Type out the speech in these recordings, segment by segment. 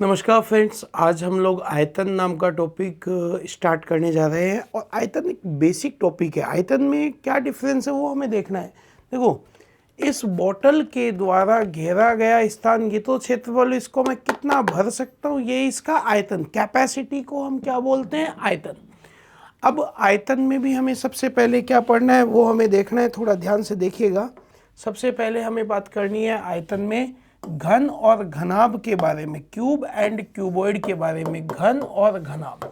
नमस्कार फ्रेंड्स, आज हम लोग आयतन नाम का टॉपिक स्टार्ट करने जा रहे हैं। और आयतन एक बेसिक टॉपिक है। आयतन में क्या डिफरेंस है वो हमें देखना है। देखो, इस बॉटल के द्वारा घेरा गया स्थान, ये तो क्षेत्रफल, इसको मैं कितना भर सकता हूँ, ये इसका आयतन, कैपेसिटी को हम क्या बोलते हैं, आयतन। अब आयतन में भी हमें सबसे पहले क्या पढ़ना है वो हमें देखना है, थोड़ा ध्यान से देखिएगा। सबसे पहले हमें बात करनी है आयतन में घन और घनाभ के बारे में, क्यूब एंड क्यूबॉइड के बारे में। घन और घनाभ,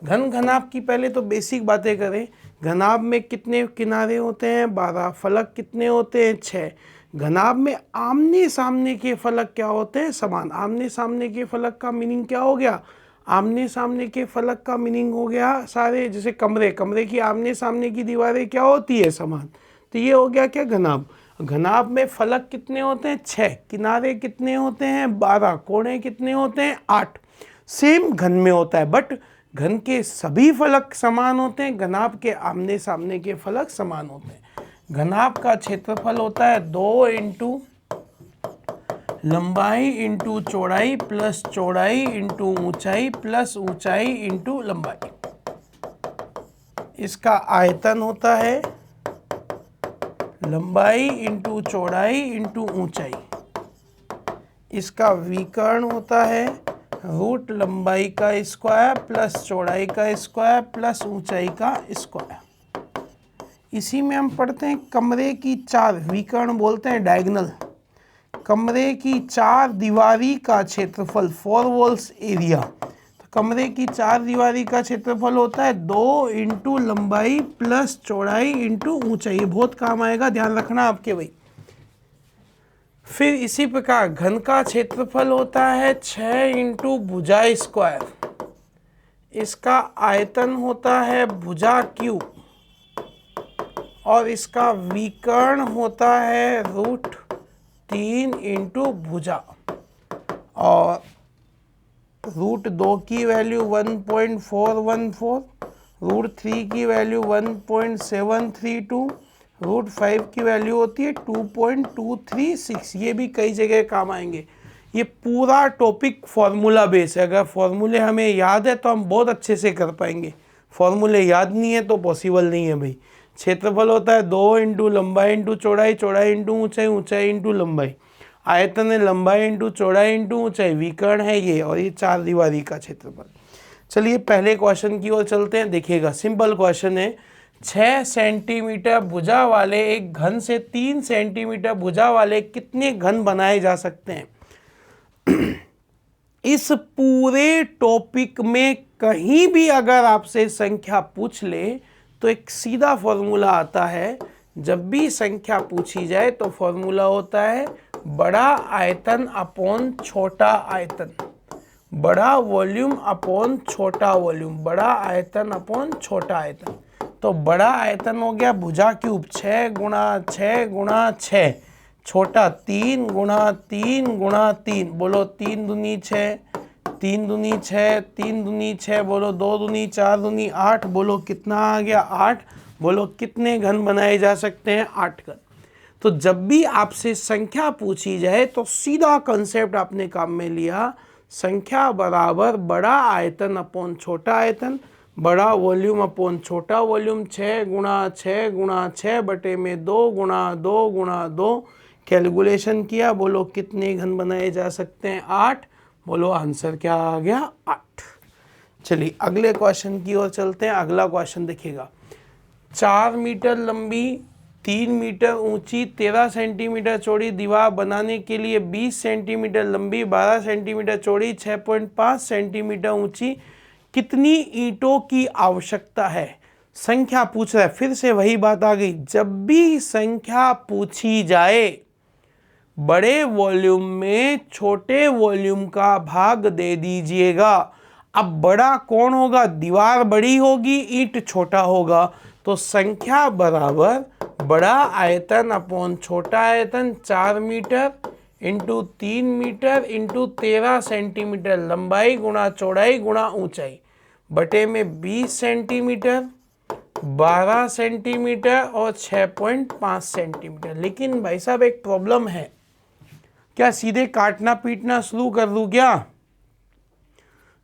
घन घनाभ की पहले तो बेसिक बातें करें। घनाभ में कितने किनारे होते हैं, 12। फलक कितने होते हैं, 6। घनाभ में आमने सामने के फलक क्या होते हैं, समान। आमने सामने के फलक का मीनिंग क्या हो गया, आमने सामने के फलक का मीनिंग हो गया सारे, जैसे कमरे की आमने सामने की दीवारें क्या होती है, समान। तो ये हो गया क्या, घनाभ। घनाभ में फलक कितने होते हैं, 6। किनारे कितने होते हैं, 12। कोणे कितने होते हैं, 8। सेम घन में होता है, बट घन के सभी फलक समान होते हैं, घनाभ के आमने सामने के फलक समान होते हैं। घनाभ का क्षेत्रफल होता है 2 इंटू लंबाई इंटू चौड़ाई प्लस चौड़ाई इंटू ऊंचाई प्लस ऊंचाई इंटू लंबाई। इसका आयतन होता है लंबाई इंटू चौड़ाई इंटू ऊंचाई। इसका विकर्ण होता है रूट लंबाई का स्क्वायर प्लस चौड़ाई का स्क्वायर प्लस ऊंचाई का स्क्वायर। इसी में हम पढ़ते हैं कमरे की 4, विकर्ण बोलते हैं डायगोनल। कमरे की 4 दीवारी का क्षेत्रफल, 4 वॉल्स एरिया। तो कमरे की 4 दीवारी का क्षेत्रफल होता है 2 इंटू लंबाई प्लस चौड़ाई इंटू ऊंचाई। बहुत काम आएगा, ध्यान रखना आपके भाई। फिर इसी प्रकार घन का क्षेत्रफल होता है 6 इंटू भुजा स्क्वायर। इसका आयतन होता है भुजा क्यूब और इसका विकर्ण होता है रूट 3 इंटू भुजा। और रूट 2 की वैल्यू 1.414, रूट 3 की वैल्यू 1.732, रूट 5 की वैल्यू होती है 2.236। ये भी कई जगह काम आएंगे। ये पूरा टॉपिक फॉर्मूला बेस है। अगर फॉर्मूले हमें याद है तो हम बहुत अच्छे से कर पाएंगे। फॉर्मूले याद नहीं है तो पॉसिबल नहीं है भाई। क्षेत्रफल होता है 2 इंटू लंबाई इंटू चौड़ाई, चौड़ाई इंटू ऊंचाई, ऊंचाई इंटू लंबाई। आयतन है लंबाई इंटू चौड़ाई इंटू ऊंचाई। विकर्ण है ये, और ये 4 दीवारी का क्षेत्रफल। चलिए पहले क्वेश्चन की ओर चलते हैं। देखिएगा, सिंपल क्वेश्चन है। 6 सेंटीमीटर भुजा वाले एक घन से 3 सेंटीमीटर भुजा वाले कितने घन बनाए जा सकते हैं। इस पूरे टॉपिक में कहीं भी अगर आपसे संख्या पूछ ले तो एक सीधा फॉर्मूला आता है। जब भी संख्या पूछी जाए तो फॉर्मूला होता है बड़ा आयतन अपॉन छोटा आयतन, बड़ा वॉल्यूम अपॉन छोटा वॉल्यूम, बड़ा आयतन अपॉन छोटा आयतन। तो बड़ा आयतन हो गया भुजा क्यूब 6 गुणा 6 गुणा 6, छोटा 3 गुणा 3 गुणा 3। बोलो 3 दूनी 6, 3 दूनी 6, 3 दूनी 6, बोलो 2 दूनी 4 दूनी 8। बोलो कितना आ गया, 8। बोलो कितने घन बनाए जा सकते हैं, 8 घन। तो जब भी आपसे संख्या पूछी जाए तो सीधा कंसेप्ट आपने काम में लिया, संख्या बराबर बड़ा आयतन अपॉन छोटा आयतन, बड़ा वॉल्यूम अपॉन छोटा वॉल्यूम। 6 गुणा 6 गुणा 6 बटे में 2 गुणा 2 गुणा 2। कैलकुलेशन किया, बोलो कितने घन बनाए जा सकते हैं, 8। बोलो आंसर क्या आ गया, 8। चलिए अगले क्वेश्चन की ओर चलते हैं। अगला क्वेश्चन देखिएगा। 4 मीटर लंबी, 3 मीटर ऊंची, 13 सेंटीमीटर चौड़ी दीवार बनाने के लिए 20 सेंटीमीटर लंबी, 12 सेंटीमीटर चौड़ी, 6.5 सेंटीमीटर ऊंची कितनी ईंटों की आवश्यकता है। संख्या पूछ रहा है, फिर से वही बात आ गई। जब भी संख्या पूछी जाए बड़े वॉल्यूम में छोटे वॉल्यूम का भाग दे दीजिएगा। अब बड़ा कौन होगा, दीवार बड़ी होगी, ईंट छोटा होगा। तो संख्या बराबर बड़ा आयतन अपॉन छोटा आयतन, 4 metre into 3 metre into 13 centimetre लंबाई गुणा चौड़ाई गुणा ऊंचाई बटे में 20 सेंटीमीटर, 12 सेंटीमीटर और 6.5 सेंटीमीटर। लेकिन भाई साहब एक प्रॉब्लम है, क्या सीधे काटना पीटना शुरू कर दूं क्या?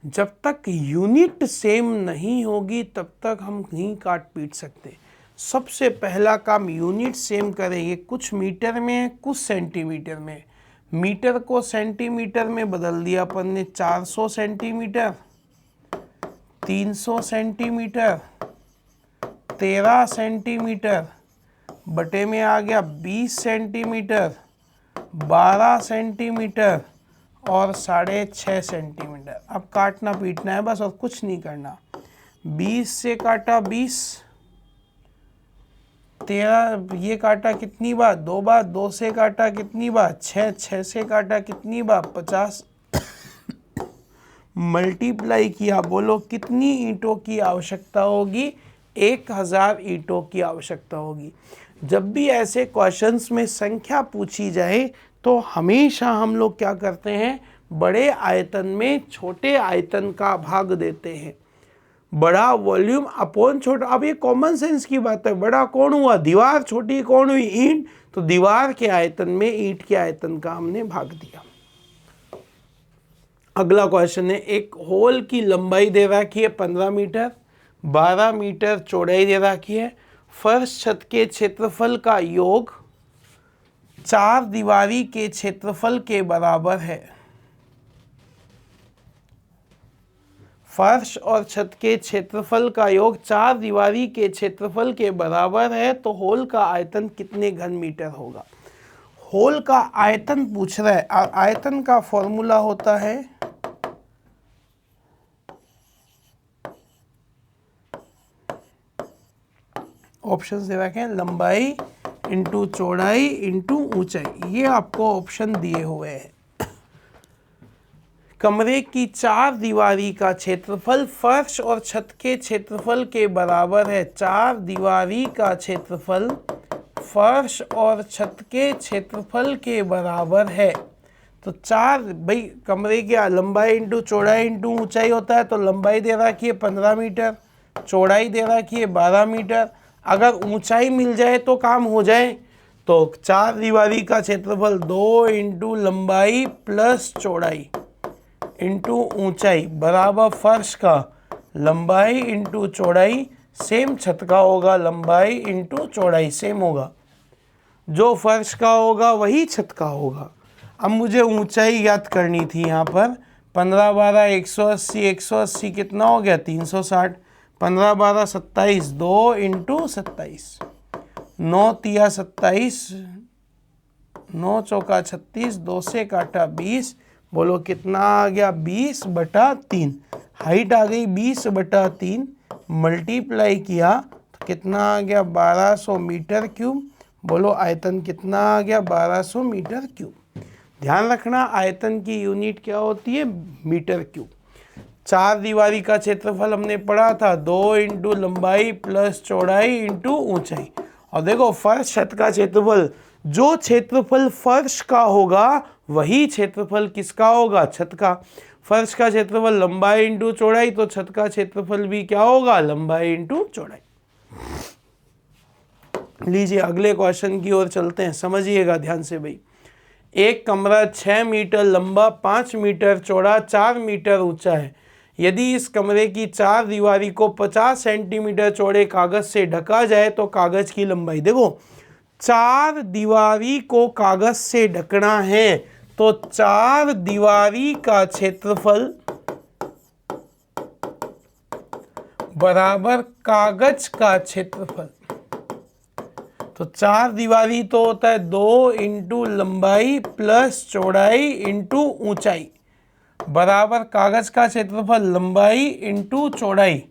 जब तक यूनिट सेम नहीं होगी तब तक हम नहीं काट पीट सकते। सबसे पहला काम यूनिट सेम करेंगे, कुछ मीटर में है कुछ सेंटीमीटर में। मीटर को सेंटीमीटर में बदल दिया अपन ने, 400 सेंटीमीटर, 300 सेंटीमीटर, 13 सेंटीमीटर, बटे में आ गया 20 सेंटीमीटर, 12 सेंटीमीटर और 6.5 सेंटीमीटर। अब काटना पीटना है बस और कुछ नहीं करना। 20 से काटा 20, 13 ये काटा कितनी बार, 2 बार, 2 से काटा कितनी बार, 6, 6 से काटा कितनी बार, 50 मल्टीप्लाई किया। बोलो कितनी ईंटों की आवश्यकता होगी, 1000 ईंटों की आवश्यकता होगी। जब भी ऐसे क्वेश्चंस में संख्या पूछी जाए तो हमेशा हम लोग क्या करते हैं, बड़े आयतन में छोटे आयतन का भाग देते हैं। बड़ा वॉल्यूम अपॉन छोटा। अब ये कॉमन सेंस की बात है, बड़ा कौन हुआ दीवार, छोटी कौन हुई ईंट, तो दीवार के आयतन में ईंट के आयतन का हमने भाग दिया। अगला क्वेश्चन है, एक होल की लंबाई दे रखी है 15 मीटर, 12 मीटर चौड़ाई दे रखी है। फर्श छत के क्षेत्रफल का योग 4 दीवारी के क्षेत्रफल के बराबर है। फर्श और छत के क्षेत्रफल का योग 4 दीवारी के क्षेत्रफल के बराबर है, तो होल का आयतन कितने घन मीटर होगा। होल का आयतन पूछ रहा है। आयतन का फॉर्मूला होता है ऑप्शन दे रखे हैं, लंबाई इंटू चौड़ाई इंटू ऊंचाई। ये आपको ऑप्शन दिए हुए हैं। कमरे की 4 दीवारी का क्षेत्रफल फर्श और छत के क्षेत्रफल के बराबर है। 4 दीवारी का क्षेत्रफल फर्श और छत के क्षेत्रफल के बराबर है। तो 4 भाई कमरे की लंबाई इंटू चौड़ाई इंटू ऊंचाई होता है, तो लंबाई दे रखी है 15 मीटर, चौड़ाई दे रखी है 12 मीटर। अगर ऊंचाई मिल जाए तो काम हो जाए, तो 4 दीवारी का क्षेत्रफल 2 इंटू लंबाई प्लस चौड़ाई इंटू ऊंचाई बराबर फर्श का लंबाई इंटू चौड़ाई, सेम छत का होगा, लंबाई इंटू चौड़ाई सेम होगा। जो फर्श का होगा वही छत का होगा। अब मुझे ऊंचाई याद करनी थी। यहाँ पर 15 12 180, 180 कितना हो गया 360, 15 12 27, 2 इंटू 27, 9 तिया 27, 9 चौका 36, 2 से काटा 20। बोलो कितना आ गया 20/3। हाइट आ गई 20/3, मल्टीप्लाई किया तो कितना आ गया 1200 मीटर क्यूब। बोलो आयतन कितना आ गया 1200 मीटर क्यूब। ध्यान रखना आयतन की यूनिट क्या होती है, मीटर क्यूब। 4 दीवारी का क्षेत्रफल हमने पढ़ा था 2 इंटू लंबाई प्लस चौड़ाई इंटू ऊंचाई। और देखो फर्श छत का क्षेत्रफल, जो क्षेत्रफल फर्श का होगा वही क्षेत्रफल किसका होगा, छत का। फर्श का क्षेत्रफल लंबाई इंटू चौड़ाई, तो छत का क्षेत्रफल भी क्या होगा, लंबाई इंटू चौड़ाई। लीजिए अगले क्वेश्चन की ओर चलते हैं, समझिएगा ध्यान से भाई। एक कमरा 6 मीटर लंबा, 5 मीटर चौड़ा, 4 मीटर ऊंचा है। यदि इस कमरे की 4 दीवारी को 50 सेंटीमीटर चौड़े कागज से ढका जाए तो कागज की लंबाई, देखो 4 दीवारी को कागज से ढकना है, तो 4 दीवारी का क्षेत्रफल बराबर कागज का क्षेत्रफल। तो 4 दीवारी तो होता है 2 इंटू लंबाई प्लस चौड़ाई इंटू ऊंचाई बराबर कागज का क्षेत्रफल लंबाई इंटू चौड़ाई,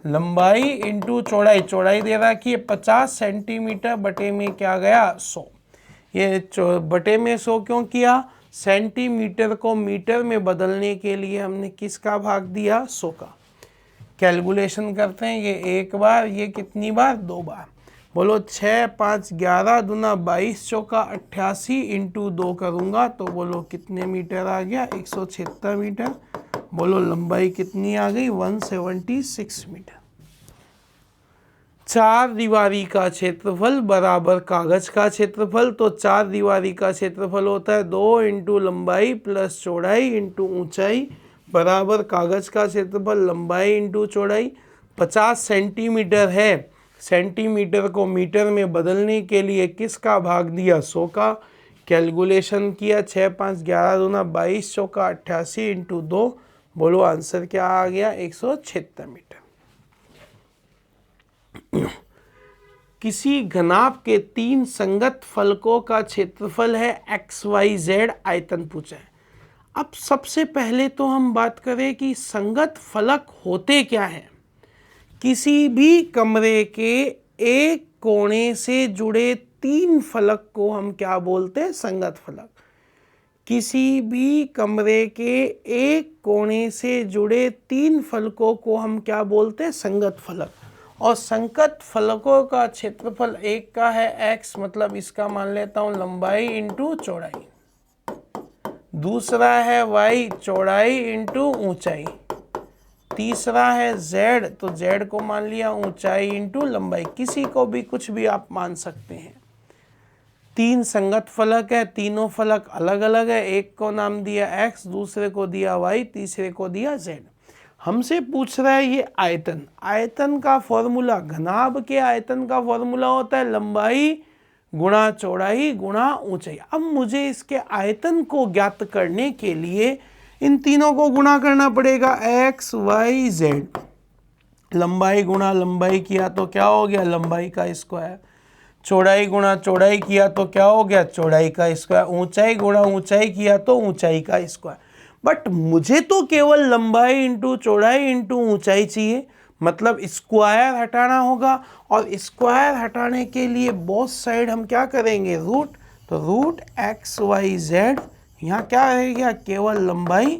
लंबाई इंटू चौड़ाई। चौड़ाई दे रहा कि 50 सेंटीमीटर, बटे में क्या गया 100। ये बटे में 100 क्यों किया, सेंटीमीटर को मीटर में बदलने के लिए हमने किसका भाग दिया, 100 का। कैलकुलेशन करते हैं, ये 1 बार, ये कितनी बार 2 बार। बोलो 6 5 11 दूना 22 चौका 88 इंटू 2 करूँगा तो बोलो कितने मीटर आ गया 176 मीटर। बोलो लंबाई कितनी आ गई 176 मीटर। 4 दीवारी का क्षेत्रफल बराबर कागज का क्षेत्रफल, तो 4 दीवारी का क्षेत्रफल होता है 2 इंटू लंबाई प्लस चौड़ाई इंटू ऊंचाई बराबर कागज का क्षेत्रफल लंबाई इंटू चौड़ाई। 50 सेंटीमीटर है, सेंटीमीटर को मीटर में बदलने के लिए किसका भाग दिया? 100 का। कैलकुलेशन किया, 6 5 11 दूना 22, 100 का 88 इंटू 2। बोलो आंसर क्या आ गया? 176 मीटर। किसी घनाभ के 3 संगत फलकों का क्षेत्रफल है XYZ, आयतन पूछा है। अब सबसे पहले तो हम बात करें कि संगत फलक होते क्या हैं। किसी भी कमरे के एक कोने से जुड़े 3 फलक को हम क्या बोलते हैं? संगत फलक। किसी भी कमरे के एक कोने से जुड़े 3 फलकों को हम क्या बोलते हैं? संगत फलक। और संगत फलकों का क्षेत्रफल एक का है x, मतलब इसका मान लेता हूं लंबाई इंटू चौड़ाई। दूसरा है y, चौड़ाई इंटू ऊंचाई। तीसरा है z, तो z को मान लिया ऊंचाई इंटू लंबाई। किसी को भी कुछ भी आप मान सकते हैं। 3 संगत फलक है, तीनों फलक अलग अलग है। एक को नाम दिया x, दूसरे को दिया y, तीसरे को दिया z। हमसे पूछ रहा है ये आयतन। आयतन का फॉर्मूला, घनाभ के आयतन का फॉर्मूला होता है लंबाई गुणा चौड़ाई गुणा ऊंचाई। अब मुझे इसके आयतन को ज्ञात करने के लिए इन तीनों को गुणा करना पड़ेगा, x y z। लंबाई गुणा लंबाई किया तो क्या हो गया? लंबाई का स्क्वायर। चौड़ाई गुणा चौड़ाई किया तो क्या हो गया? चौड़ाई का स्क्वायर। ऊंचाई गुणा ऊंचाई किया तो ऊंचाई का स्क्वायर। बट मुझे तो केवल लंबाई इंटू चौड़ाई इंटू ऊंचाई चाहिए, मतलब स्क्वायर हटाना होगा। और स्क्वायर हटाने के लिए बोथ साइड हम क्या करेंगे? रूट। तो रूट एक्स वाई जेड, यहाँ क्या रहेगा? केवल लंबाई,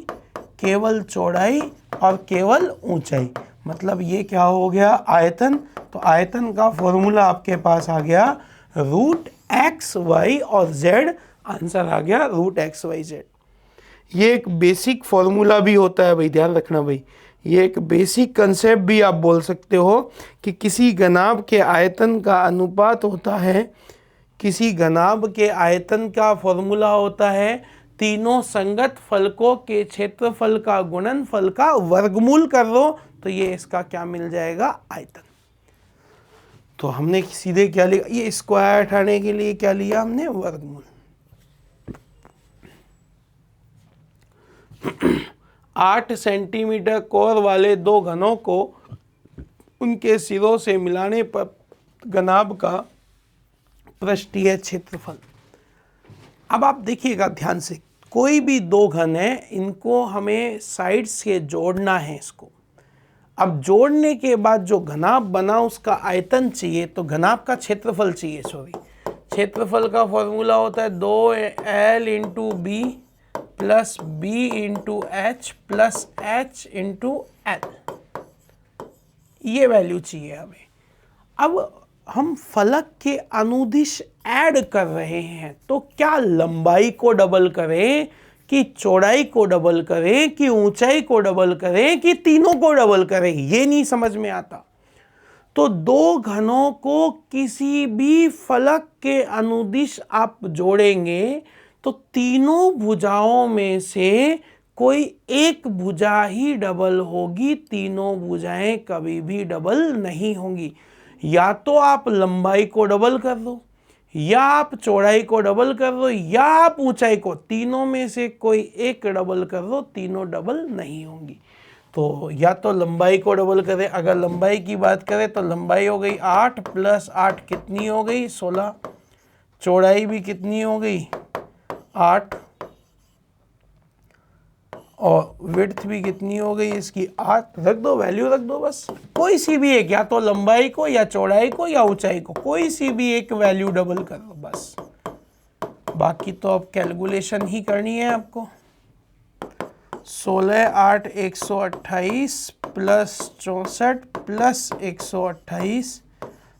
केवल चौड़ाई और केवल ऊंचाई। मतलब ये क्या हो गया? आयतन। तो आयतन का फॉर्मूला आपके पास आ गया रूट एक्स वाई और जेड। आंसर आ गया रूट एक्स वाई जेड। ये एक बेसिक फॉर्मूला भी होता है भाई, ध्यान रखना भाई। ये एक बेसिक कंसेप्ट भी आप बोल सकते हो कि किसी घनाभ के आयतन का अनुपात होता है, किसी घनाभ के आयतन का फॉर्मूला होता है तीनों संगत फलकों के क्षेत्रफल का गुणनफल का वर्गमूल कर दो, तो ये इसका क्या मिल जाएगा? आयतन। तो हमने सीधे क्या लिया? ये स्क्वायर हटाने के लिए क्या लिया हमने? वर्गमूल। 8 सेंटीमीटर कोर वाले दो घनों को उनके सिरों से मिलाने पर घनाभ का पृष्ठीय क्षेत्रफल। अब आप देखिएगा ध्यान से, कोई भी दो घन है, इनको हमें साइड से जोड़ना है इसको। अब जोड़ने के बाद जो घनाभ बना उसका आयतन चाहिए, तो घनाभ का क्षेत्रफल चाहिए, सॉरी। क्षेत्रफल का फॉर्मूला होता है 2l into B plus B into H plus H into L. ये वैल्यू चाहिए हमें। अब हम फलक के अनुदिश ऐड कर रहे हैं, तो क्या लंबाई को डबल करें कि चौड़ाई को डबल करें कि ऊंचाई को डबल करें कि तीनों को डबल करें, ये नहीं समझ में आता। तो दो घनों को किसी भी फलक के अनुदिश आप जोड़ेंगे तो तीनों भुजाओं में से कोई एक भुजा ही डबल होगी, तीनों भुजाएं कभी भी डबल नहीं होंगी। या तो आप लंबाई को डबल कर दो, या आप चौड़ाई को डबल कर दो, या आप ऊंचाई को, तीनों में से कोई एक डबल कर दो, तीनों डबल नहीं होंगी। तो या तो लंबाई को डबल करें, अगर लंबाई की बात करें तो लंबाई हो गई 8 प्लस 8 कितनी हो गई? 16। चौड़ाई भी कितनी हो गई? 8। और विड्थ भी कितनी हो गई इसकी? 8। रख दो, वैल्यू रख दो बस, कोई सी भी एक, या तो लंबाई को या चौड़ाई को या ऊंचाई को, कोई सी भी एक वैल्यू डबल कर दो बस। बाकी तो अब कैलकुलेशन ही करनी है आपको। 16 8 128 प्लस 64 प्लस 128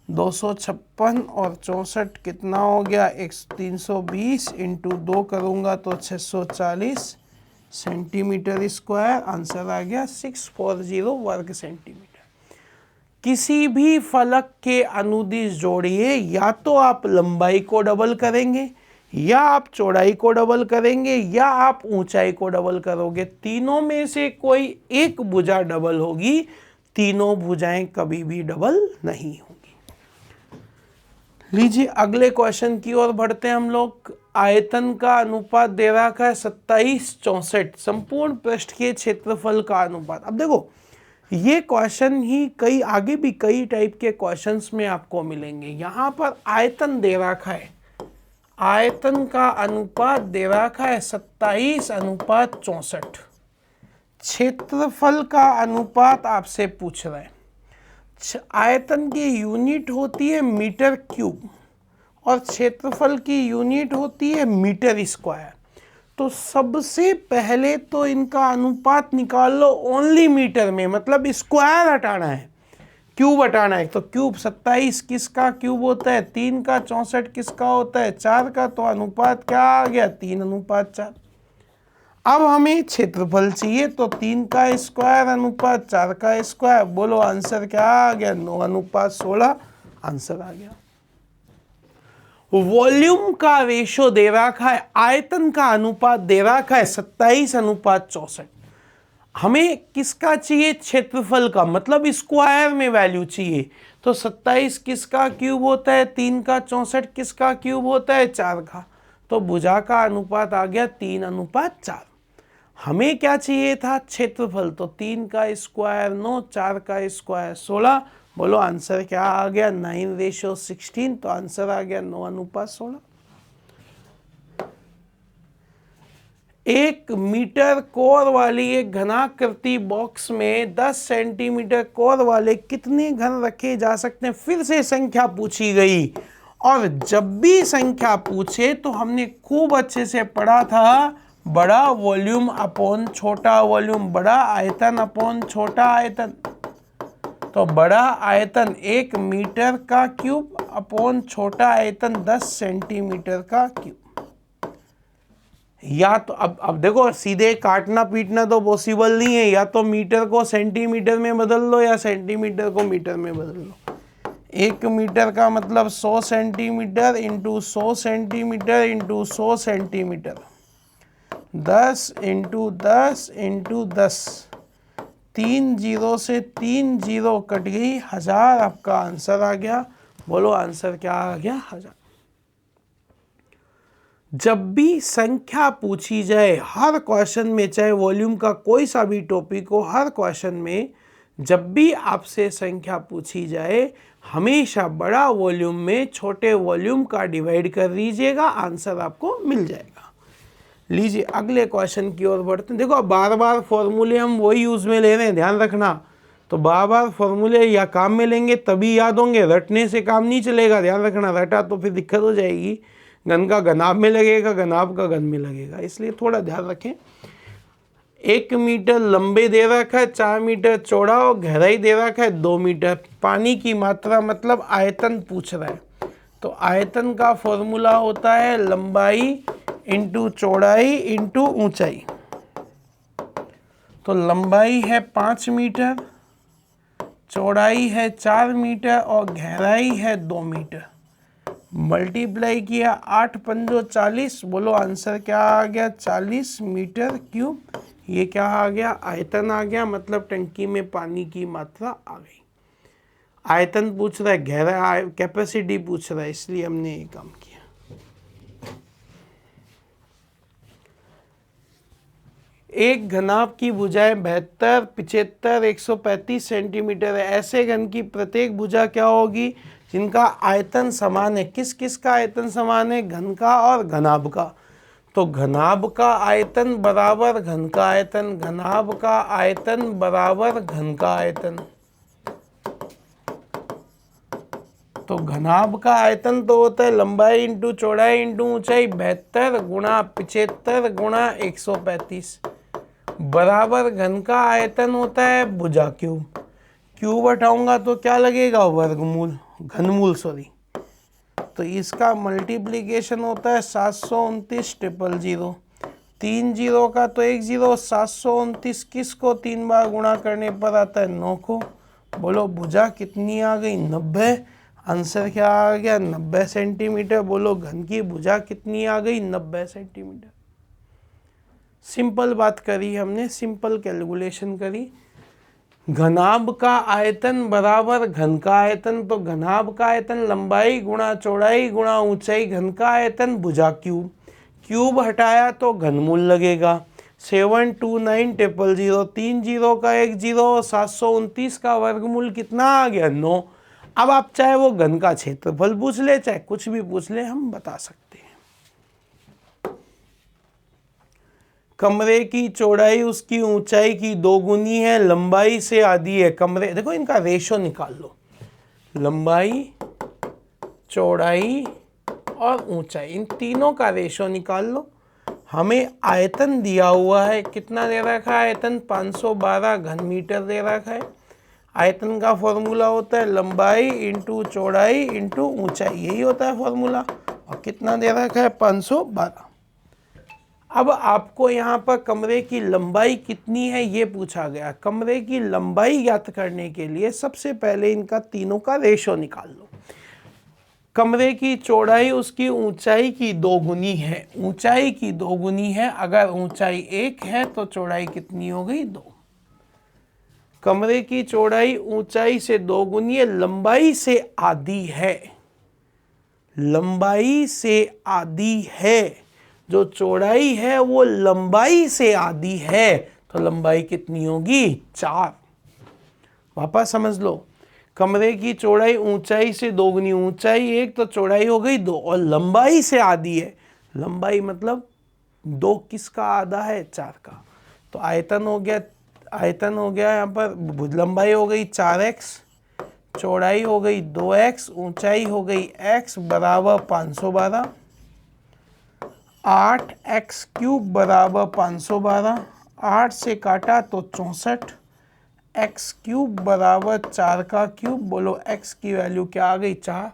256 और 64 कितना हो गया? 320 इंटू 2 करूँगा तो 640 सेंटीमीटर स्क्वायर। आंसर आ गया 640 वर्ग सेंटीमीटर। किसी भी फलक के अनुदिश जोड़िए, या तो आप लंबाई को डबल करेंगे, या आप चौड़ाई को डबल करेंगे या आप ऊंचाई को डबल करोगे, तीनों में से कोई एक भुजा डबल होगी, तीनों भुजाएं कभी भी डबल नहीं होंगी। लीजिए अगले क्वेश्चन की ओर बढ़ते हैं हम लोग। आयतन का अनुपात दे रखा है 27:64, संपूर्ण पृष्ठ के क्षेत्रफल का अनुपात। अब देखो ये क्वेश्चन ही कई आगे भी कई टाइप के क्वेश्चंस में आपको मिलेंगे। यहां पर आयतन दे रखा है, आयतन का अनुपात दे रखा है 27:64, क्षेत्रफल का अनुपात आपसे पूछ रहा है। आयतन की यूनिट होती है मीटर क्यूब और क्षेत्रफल की यूनिट होती है मीटर स्क्वायर। तो सबसे पहले तो इनका अनुपात निकाल लो ओनली मीटर में, मतलब स्क्वायर हटाना है, क्यूब हटाना है। तो क्यूब 27 किसका क्यूब होता है? 3 का। 64 किसका होता है? 4 का। तो अनुपात क्या आ गया? 3:4। अब हमें क्षेत्रफल चाहिए, तो 3 का स्क्वायर अनुपात 4 का स्क्वायर। बोलो आंसर क्या आ गया? 9:16 आंसर आ गया। वॉल्यूम का रेशो दे रखा है, आयतन का अनुपात दे रखा है 27:64। हमें किसका चाहिए? क्षेत्रफल का, मतलब स्क्वायर में वैल्यू चाहिए। तो 27 किसका क्यूब होता है? 3 का। 64 किसका क्यूब होता है? 4 का। तो भुजा का अनुपात आ गया 3:4। हमें क्या चाहिए था? क्षेत्रफल। तो 3 का स्क्वायर 9, 4 का स्क्वायर 16। बोलो आंसर क्या आ गया? 9:16। तो आंसर आ गया 9:16। 1 मीटर कोर वाली एक घनाकृति बॉक्स में 10 सेंटीमीटर कोर वाले कितने घन रखे जा सकते हैं? फिर से संख्या पूछी गई, और जब भी संख्या पूछे तो हमने खूब अच्छे से पढ़ा था, बड़ा वॉल्यूम अपॉन छोटा वॉल्यूम, बड़ा आयतन अपॉन छोटा आयतन। तो बड़ा आयतन 1 मीटर का क्यूब अपॉन छोटा आयतन 10 सेंटीमीटर का क्यूब। या तो अब देखो सीधे काटना पीटना तो पॉसिबल नहीं है, या तो मीटर को सेंटीमीटर में बदल लो या सेंटीमीटर को मीटर में बदल लो। 1 मीटर का मतलब 100 centimetre into 100 centimetre into 100 centimetre, 10 into 10 into 10, 3 zero से 3 जीरो कट गई, 1000 आपका आंसर आ गया। बोलो आंसर क्या आ गया? 1000। जब भी संख्या पूछी जाए हर क्वेश्चन में, चाहे वॉल्यूम का कोई सा भी टॉपिक हो, हर क्वेश्चन में जब भी आपसे संख्या पूछी जाए, हमेशा बड़ा वॉल्यूम में छोटे वॉल्यूम का डिवाइड कर दीजिएगा, आंसर आपको मिल जाएगा। लीजिए अगले क्वेश्चन की ओर बढ़ते हैं। देखो बार बार फॉर्मूले हम वही यूज में ले रहे हैं, ध्यान रखना। तो बार बार फॉर्मूले या काम में लेंगे तभी याद होंगे, रटने से काम नहीं चलेगा, ध्यान रखना। रटा तो फिर दिक्कत हो जाएगी, घन का घनाभ में लगेगा, घनाभ का घन में लगेगा, इसलिए थोड़ा ध्यान रखें। 1 मीटर लंबे दे रखा है, 4 मीटर चौड़ा, और गहराई दे रखा है 2 मीटर। पानी की मात्रा मतलब आयतन पूछ रहा है। तो आयतन का फॉर्मूला होता है लंबाई इंटू चौड़ाई इंटू ऊंचाई। तो लंबाई है 5 मीटर, चौड़ाई है 4 मीटर और गहराई है 2 मीटर। मल्टीप्लाई किया 8 पंजो 40। बोलो आंसर क्या आ गया? 40 मीटर क्यूब। ये क्या आ गया? आयतन आ गया, मतलब टंकी में पानी की मात्रा आ गई। आयतन पूछ रहा है, गहरा कैपेसिटी पूछ रहा है, इसलिए हमने ये काम किया। एक घनाभ की भुजाएं 72, 75, 135 सेंटीमीटर है। ऐसे घन की प्रत्येक भुजा क्या होगी? जिनका आयतन समान है। किस किस का आयतन समान है? घन का और घनाभ का। तो घनाभ का आयतन बराबर घन का आयतन, घनाभ का आयतन बराबर घन का आयतन। तो घनाभ का आयतन तो होता है लंबाई इंटू चौड़ाई इंटू ऊंचाई, 72 गुणा 75 गुणा 135 बराबर घन का आयतन होता है भुजा क्यूब। क्यूब हटाऊंगा तो क्या लगेगा? वर्गमूल, घनमूल सॉरी। तो इसका मल्टीप्लिकेशन होता है 729 000। 3 जीरो का तो 1 जीरो, 729 किसको 3 बार गुणा करने पर आता है? 9 को। बोलो भुजा कितनी आ गई? 90। आंसर क्या आ गया 90 सेंटीमीटर। बोलो घन की भुजा कितनी आ गई 90 सेंटीमीटर। सिंपल बात करी हमने, सिंपल कैलकुलेशन करी। घनाभ का आयतन बराबर घन का आयतन, तो घनाभ का आयतन लंबाई गुणा चौड़ाई गुणा ऊंचाई, घन का आयतन भुजा क्यूब। क्यूब हटाया तो घनमूल लगेगा 729,000, 3 जीरो का 1 जीरो, 729 का वर्गमूल कितना आ गया 9। अब आप चाहे वो घन का क्षेत्रफल पूछ ले, चाहे कुछ भी पूछ ले, हम बता सकते हैं। कमरे की चौड़ाई उसकी ऊंचाई की 2 गुनी है, लंबाई से आधी है। कमरे, देखो इनका रेशो निकाल लो, लंबाई चौड़ाई और ऊंचाई, इन तीनों का रेशो निकाल लो। हमें आयतन दिया हुआ है, कितना दे रखा है आयतन 512 घन मीटर दे रखा है। आयतन का फॉर्मूला होता है लंबाई इंटू चौड़ाई इंटू ऊंचाई, यही होता है फॉर्मूला। और कितना दे रखा है 512। अब आपको यहाँ पर कमरे की लंबाई कितनी है ये पूछा गया। कमरे की लंबाई ज्ञात करने के लिए सबसे पहले इनका तीनों का रेशो निकाल लो। कमरे की चौड़ाई उसकी ऊंचाई की 2 गुनी है, ऊंचाई की 2 गुनी है। अगर ऊंचाई 1 है तो चौड़ाई कितनी हो गई 2। कमरे की चौड़ाई ऊंचाई से 2 गुनी है, लंबाई से आधी है, लंबाई से आधी है। जो चौड़ाई है वो लंबाई से आधी है, तो लंबाई कितनी होगी 4। वापस समझ लो, कमरे की चौड़ाई ऊंचाई से 2 गुनी, ऊंचाई 1 तो चौड़ाई हो गई 2, और लंबाई से आधी है। लंबाई मतलब 2 किसका आधा है 4 का। तो आयतन हो गया यहाँ पर, लंबाई हो गई 4x, चौड़ाई हो गई 2x, ऊंचाई हो गई x बराबर 512। 8x क्यूब बराबर 512, 8 से काटा तो 64, x क्यूब बराबर 4 का क्यूब। बोलो x की वैल्यू क्या आ गई 4,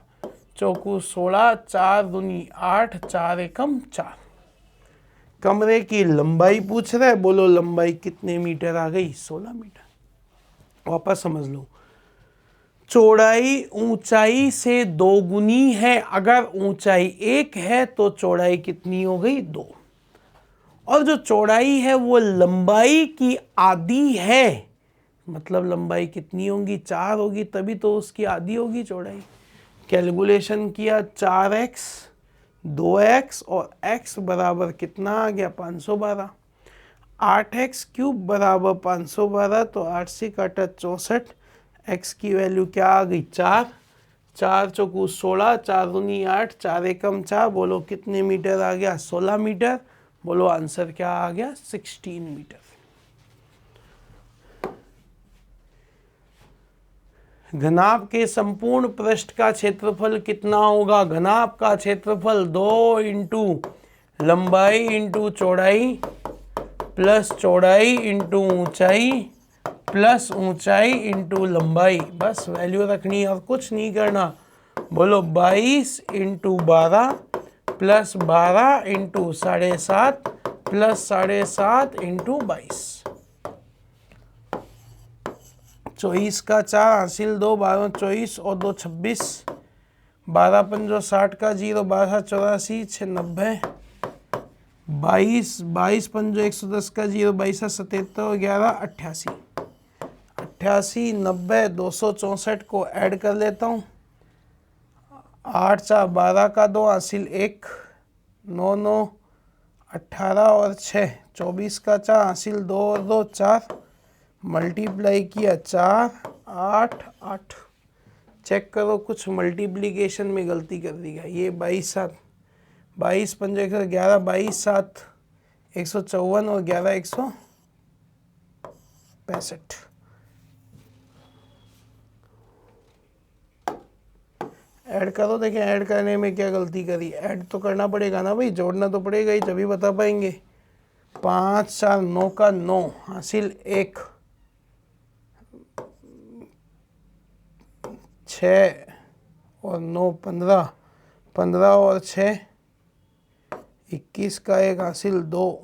चौकू 16, 4 दूनी 8, 4 एकम 4। कमरे की लंबाई पूछ रहे, बोलो लंबाई कितने मीटर आ गई 16 मीटर। वापस समझ लो, चौड़ाई ऊंचाई से 2 गुनी है। अगर ऊंचाई 1 है तो चौड़ाई कितनी हो गई 2, और जो चौड़ाई है वो लंबाई की आधी है, मतलब लंबाई कितनी होगी 4 होगी, तभी तो उसकी आधी होगी चौड़ाई। कैलकुलेशन किया 4x 2x और x बराबर कितना आ गया 512। 8x क्यूब बराबर 512, तो 8 से काटा 64, x की वैल्यू क्या आ गई 4, 4 चौकू 16, 4 दूनी 8, 4 एकम 4। बोलो कितने मीटर आ गया 16 मीटर। बोलो आंसर क्या आ गया 16 मीटर। घनाभ के संपूर्ण पृष्ठ का क्षेत्रफल कितना होगा। घनाभ का क्षेत्रफल 2 इंटू लंबाई इंटू चौड़ाई प्लस चौड़ाई इंटू ऊंचाई प्लस ऊंचाई इंटू लंबाई। बस वैल्यू रखनी और कुछ नहीं करना। बोलो 22 into 12 plus 12 into 7.5 plus 7.5 into 22। 24 का 4 हासिल 2, 12 24 और 2 26, 12 पंजो 60 का 0, 12 84, 6 90, 22 पंजो 110 का 0, 22 77, 11 88, 88 90 264 को ऐड कर लेता हूँ। 8 4 12 का 2 हासिल 1, 9 9 18 और 6, 24 का 4 हासिल 2 और 2 4, मल्टीप्लाई किया 4 8 8। चेक करो कुछ मल्टीप्लिकेशन में गलती कर दी है। ये 22 7 22 पंजे 111, 22 7 154 और 11 165। ऐड करो, देखें ऐड करने में क्या गलती करी। ऐड तो करना पड़ेगा ना भाई, जोड़ना तो पड़ेगा ही, तभी बता पाएंगे। 5 4 9 का 9 हासिल 1, 6 और 9 15, 15 और 6 21 का 1 हासिल 2,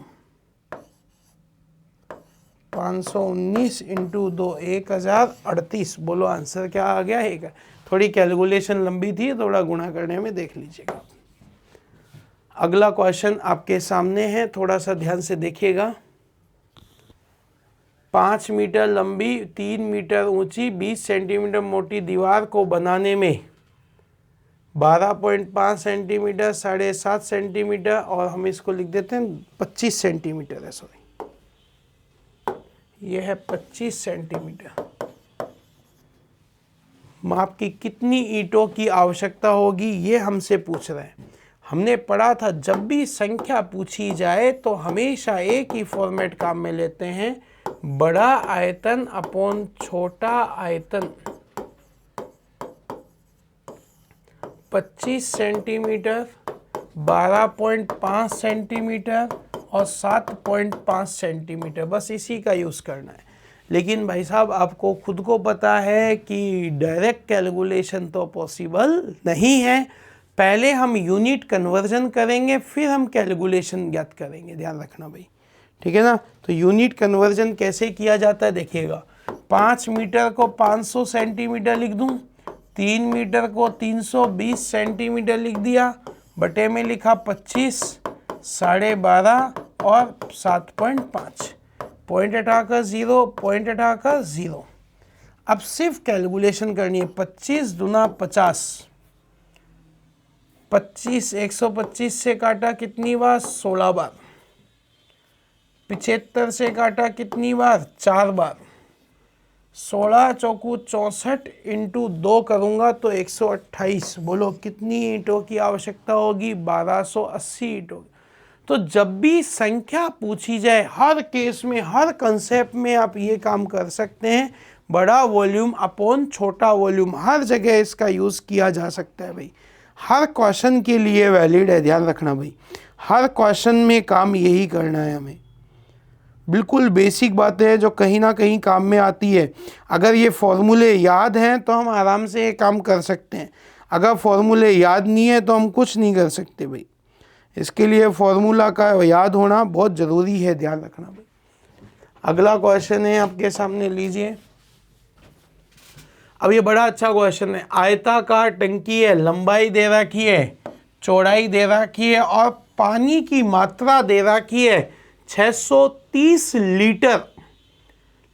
519 इंटू 2 1038। बोलो आंसर क्या आ गया है। थोड़ी कैलकुलेशन लंबी थी, थोड़ा गुणा करने में देख लीजिएगा। अगला क्वेश्चन आपके सामने है, थोड़ा सा ध्यान से देखिएगा। 5 मीटर लंबी 3 मीटर ऊंची 20 सेंटीमीटर मोटी दीवार को बनाने में 12.5 सेंटीमीटर, 7.5 सेंटीमीटर और हम इसको लिख देते हैं 25 सेंटीमीटर है, सॉरी ये है 25 सेंटीमीटर। माप की कितनी ईंटों की आवश्यकता होगी ये हमसे पूछ रहे हैं। हमने पढ़ा था जब भी संख्या पूछी जाए तो हमेशा एक ही फॉर्मेट काम में लेते हैं, बड़ा आयतन अपॉन छोटा आयतन। 25 सेंटीमीटर, 12.5 सेंटीमीटर और 7.5 सेंटीमीटर, बस इसी का यूज़ करना है। लेकिन भाई साहब आपको खुद को पता है कि डायरेक्ट कैलकुलेशन तो पॉसिबल नहीं है। पहले हम यूनिट कन्वर्जन करेंगे, फिर हम कैलकुलेशन ज्ञात करेंगे, ध्यान रखना भाई, ठीक है ना। तो यूनिट कन्वर्जन कैसे किया जाता है देखिएगा। 5 मीटर को 500 सेंटीमीटर लिख दूं, 3 मीटर को 320 सेंटीमीटर लिख दिया, बटे में लिखा 25, 12.5 और 7.5, पॉइंट हटाकर 0, पॉइंट हटाकर 0। अब सिर्फ कैलकुलेशन करनी है। 25 दूना 50, 25 125 से काटा कितनी बार, 16 बार। 75 से काटा कितनी बार, 4 बार। 16 चौकू 64 इंटू 2 करूँगा तो 128। बोलो कितनी ईंटों की आवश्यकता होगी, 1280 ईंटों। तो जब भी संख्या पूछी जाए, हर केस में, हर कंसेप्ट में आप ये काम कर सकते हैं, बड़ा वॉल्यूम अपॉन छोटा वॉल्यूम, हर जगह इसका यूज़ किया जा सकता है भाई। हर क्वेश्चन के लिए वैलिड है, ध्यान रखना भाई। हर क्वेश्चन में काम यही करना है हमें। बिल्कुल बेसिक बातें हैं जो कहीं ना कहीं काम में आती है। अगर ये फॉर्मूले याद हैं तो हम आराम से ये काम कर सकते हैं। अगर फॉर्मूले याद नहीं है तो हम कुछ नहीं कर सकते भाई। इसके लिए फॉर्मूला का याद होना बहुत ज़रूरी है, ध्यान रखना भाई। अगला क्वेश्चन है आपके सामने, लीजिए। अब ये बड़ा अच्छा क्वेश्चन है। आयताकार टंकी है, लंबाई दे रखी है, चौड़ाई दे रखी है और पानी की मात्रा दे रखी है 630 लीटर,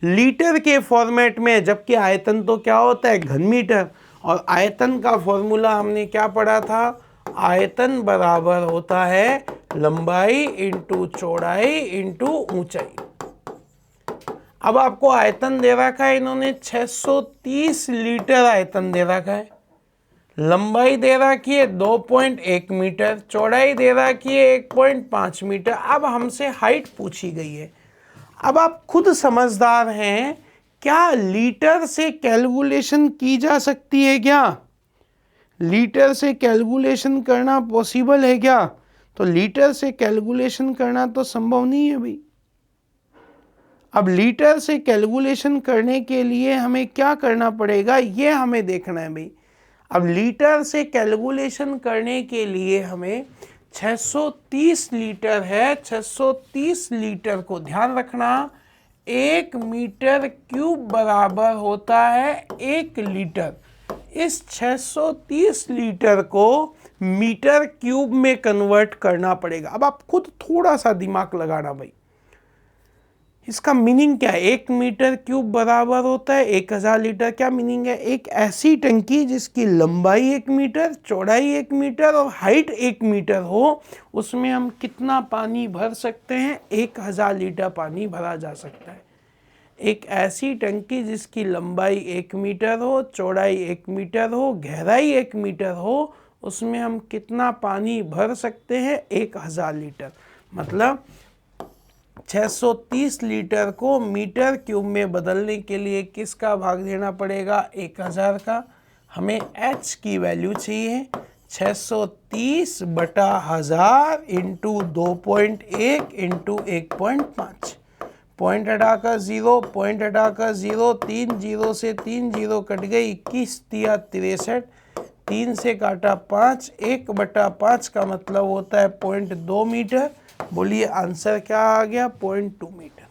लीटर के फॉर्मेट में, जबकि आयतन तो क्या होता है, घन मीटर। और आयतन का फॉर्मूला हमने क्या पढ़ा था, आयतन बराबर होता है लंबाई इंटू चौड़ाई इंटू ऊंचाई। अब आपको आयतन दे रखा है, इन्होंने 630 लीटर आयतन दे रखा है, लंबाई दे रखी है 2.1 मीटर, चौड़ाई दे रखी है 1.5 मीटर। अब हमसे हाइट पूछी गई है। अब आप खुद समझदार हैं, क्या लीटर से कैलकुलेशन की जा सकती है क्या? लीटर से कैलकुलेशन करना पॉसिबल है क्या? तो लीटर से कैलकुलेशन करना तो संभव नहीं है भाई। अब लीटर से कैलकुलेशन करने के लिए हमें क्या करना पड़ेगा, ये हमें देखना है भाई। अब लीटर से कैलकुलेशन करने के लिए हमें 630 लीटर है, 630 लीटर को ध्यान रखना 1 मीटर क्यूब बराबर होता है 1 लीटर। इस 630 लीटर को मीटर क्यूब में कन्वर्ट करना पड़ेगा। अब आप खुद थोड़ा सा दिमाग लगाना भाई, इसका मीनिंग क्या है? 1 मीटर क्यूब बराबर होता है 1000 लीटर। क्या मीनिंग है? एक ऐसी टंकी जिसकी लंबाई 1 मीटर, चौड़ाई 1 मीटर और हाइट 1 मीटर हो, उसमें हम कितना पानी भर सकते हैं? 1000 लीटर पानी भरा जा सकता है। एक ऐसी टंकी जिसकी लंबाई 1 मीटर हो, चौड़ाई 1 मीटर हो, गहराई 1 मीटर हो, उसमें हम कितना पानी भर सकते हैं? 1000 लीटर। मतलब 630 लीटर को मीटर क्यूब में बदलने के लिए किसका भाग देना पड़ेगा? 1000 का। हमें h की वैल्यू चाहिए, 630 बटा 1000 इंटू 2.1 इंटू 1.5। पॉइंट हटाकर 0, पॉइंट हटाकर 0, 3 0 से 3 0 कट गई, 21 दिया 63, 3 से काटा 5, 1 बटा 5 का मतलब होता है 0.2 मीटर। बोलिए आंसर क्या आ गया? 0.2 मीटर।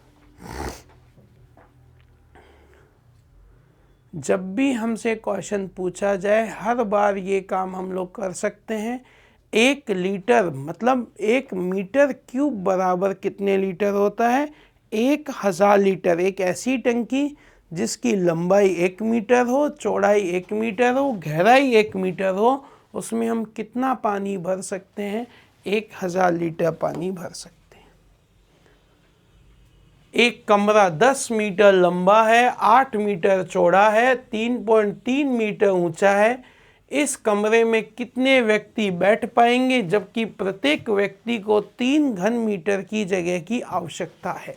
जब भी हमसे क्वेश्चन पूछा जाए हर बार ये काम हम लोग कर सकते हैं। 1 लीटर मतलब 1 मीटर क्यूब बराबर कितने लीटर होता है? 1000 लीटर। एक ऐसी टंकी जिसकी लंबाई 1 मीटर हो, चौड़ाई 1 मीटर हो, गहराई 1 मीटर हो, उसमें हम कितना पानी भर सकते हैं? 1000 लीटर पानी भर सकते हैं। एक कमरा 10 मीटर लंबा है, 8 मीटर चौड़ा है, 3.3 मीटर ऊंचा है। इस कमरे में कितने व्यक्ति बैठ पाएंगे, जबकि प्रत्येक व्यक्ति को 3 घन मीटर की जगह की आवश्यकता है।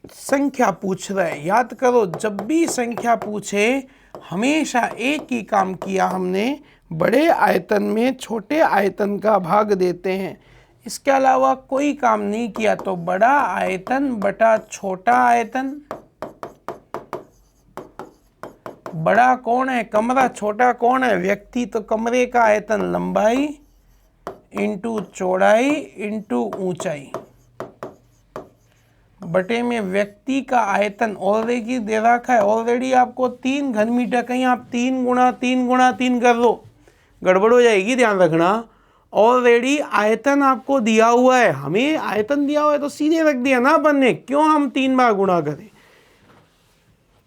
संख्या पूछ रहा है, याद करो जब भी संख्या पूछे हमेशा एक ही काम किया हमने, बड़े आयतन में छोटे आयतन का भाग देते हैं। इसके अलावा कोई काम नहीं किया तो बड़ा आयतन बटा छोटा आयतन। बड़ा कौन है? कमरा। छोटा कौन है? व्यक्ति। तो कमरे का आयतन लंबाई इंटू चौड़ाई इंटू ऊंचाई बटे में व्यक्ति का आयतन ऑलरेडी दे रखा है। ऑलरेडी आपको 3 घन मीटर, कहीं आप 3 गुणा 3 गुणा 3 कर लो, गड़बड़ हो जाएगी, ध्यान रखना। ऑलरेडी आयतन आपको दिया हुआ है, हमें आयतन दिया हुआ है तो सीधे रख दिया ना अपन ने, क्यों हम 3 बार गुणा करें।